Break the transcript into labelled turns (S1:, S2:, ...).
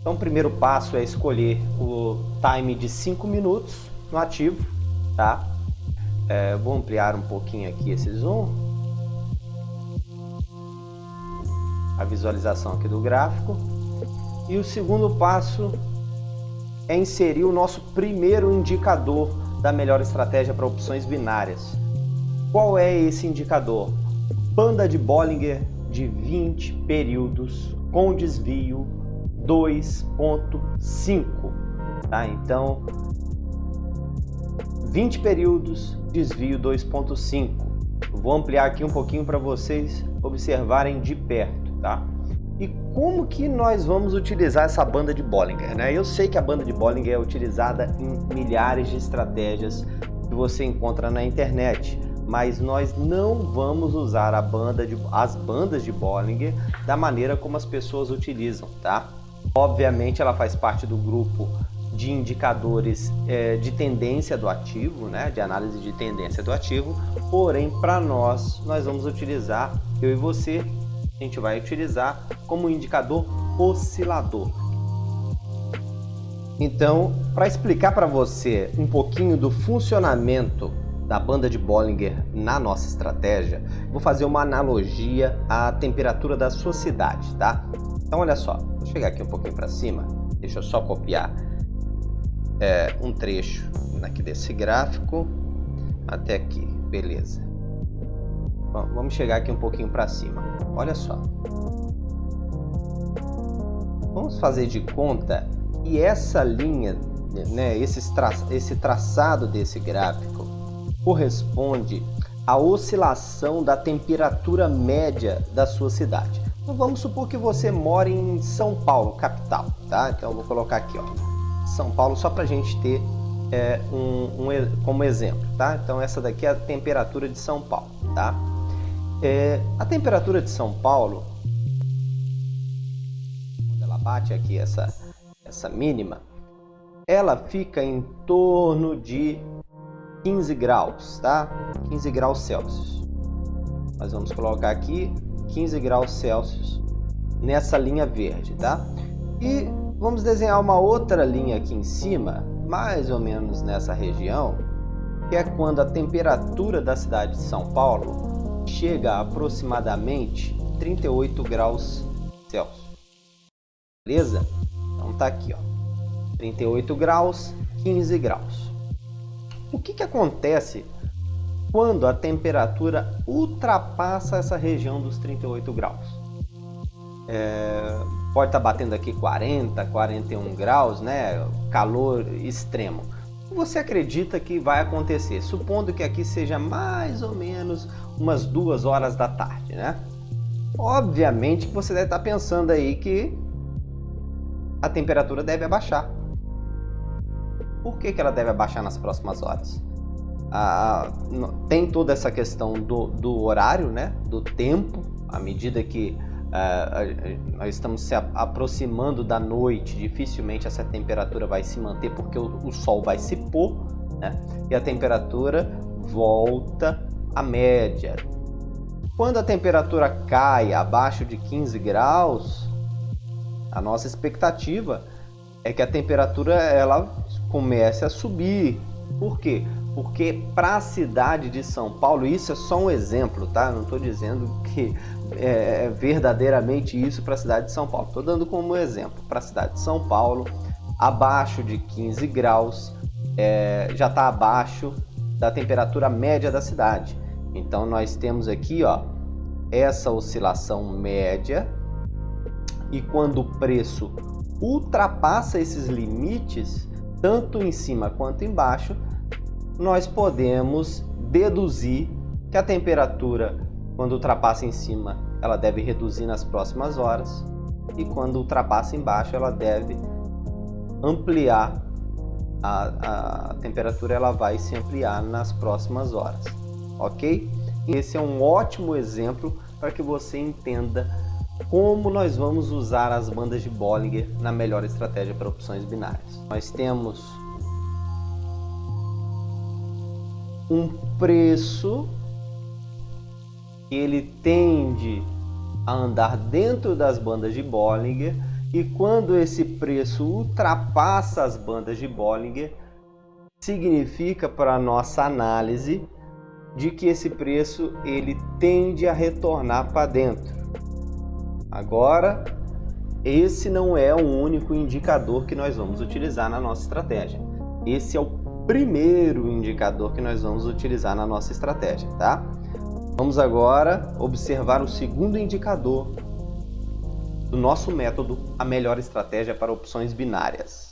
S1: Então o primeiro passo é escolher o time de 5 minutos no ativo, tá? Vou ampliar um pouquinho aqui esse zoom. A visualização aqui do gráfico. E o segundo passo é inserir o nosso primeiro indicador da melhor estratégia para opções binárias. Qual é esse indicador? Banda de Bollinger de 20 períodos com desvio 2.5, tá? Então 20 períodos, desvio 2.5. Vou ampliar aqui um pouquinho para vocês observarem de perto, tá? E como que nós vamos utilizar essa banda de Bollinger, né? Eu sei que a banda de Bollinger é utilizada em milhares de estratégias que você encontra na internet, mas nós não vamos usar as bandas de Bollinger da maneira como as pessoas utilizam, tá? Obviamente ela faz parte do grupo de indicadores de tendência do ativo, né? De análise de tendência do ativo, porém para nós vamos utilizar, eu e você, a gente vai utilizar como indicador oscilador. Então, para explicar para você um pouquinho do funcionamento da banda de Bollinger na nossa estratégia, vou fazer uma analogia à temperatura da sua cidade, tá? Então, olha só, vou chegar aqui um pouquinho para cima, deixa eu só copiar um trecho aqui desse gráfico até aqui, beleza. Bom, vamos chegar aqui um pouquinho para cima, olha só. Vamos fazer de conta que essa linha, né, esse traçado desse gráfico corresponde à oscilação da temperatura média da sua cidade. Então vamos supor que você mora em São Paulo, capital, tá? Então eu vou colocar aqui, ó, São Paulo, só para a gente ter como exemplo, tá? Então essa daqui é a temperatura de São Paulo, tá? A temperatura de São Paulo, quando ela bate aqui essa mínima, ela fica em torno de 15 graus, tá? 15 graus Celsius. Nós vamos colocar aqui 15 graus Celsius nessa linha verde, tá? E vamos desenhar uma outra linha aqui em cima, mais ou menos nessa região, que é quando a temperatura da cidade de São Paulo chega a aproximadamente 38 graus Celsius. Beleza? Então tá aqui, ó. 38 graus, 15 graus. O que acontece quando a temperatura ultrapassa essa região dos 38 graus? Pode estar batendo aqui 40, 41 graus, né? Calor extremo. O que você acredita que vai acontecer? Supondo que aqui seja mais ou menos umas 2 horas da tarde, né? Obviamente que você deve estar pensando aí que a temperatura deve abaixar. Por que ela deve abaixar nas próximas horas? Tem toda essa questão do horário, né? Do tempo, à medida que nós estamos se aproximando da noite, dificilmente essa temperatura vai se manter porque o sol vai se pôr, né? E a temperatura volta à média. Quando a temperatura cai abaixo de 15 graus, a nossa expectativa é que a temperatura ela comece a subir. Por quê? Porque para a cidade de São Paulo, isso é só um exemplo, tá? Não estou dizendo que é verdadeiramente isso para a cidade de São Paulo. Estou dando como exemplo para a cidade de São Paulo, abaixo de 15 graus, já está abaixo da temperatura média da cidade. Então nós temos aqui, ó, essa oscilação média, e quando o preço ultrapassa esses limites, tanto em cima quanto embaixo, nós podemos deduzir que a temperatura, quando ultrapassa em cima, ela deve reduzir nas próximas horas, e quando ultrapassa embaixo, ela deve ampliar, a temperatura ela vai se ampliar nas próximas horas, ok? Esse é um ótimo exemplo para que você entenda como nós vamos usar as bandas de Bollinger na melhor estratégia para opções binárias. Nós temos um preço que ele tende a andar dentro das bandas de Bollinger E quando esse preço ultrapassa as bandas de Bollinger, significa para a nossa análise de que esse preço ele tende a retornar para dentro. Agora, esse não é o único indicador que nós vamos utilizar na nossa estratégia. Esse é o primeiro indicador que nós vamos utilizar na nossa estratégia, tá? Vamos agora observar o segundo indicador do nosso método, a melhor estratégia para opções binárias.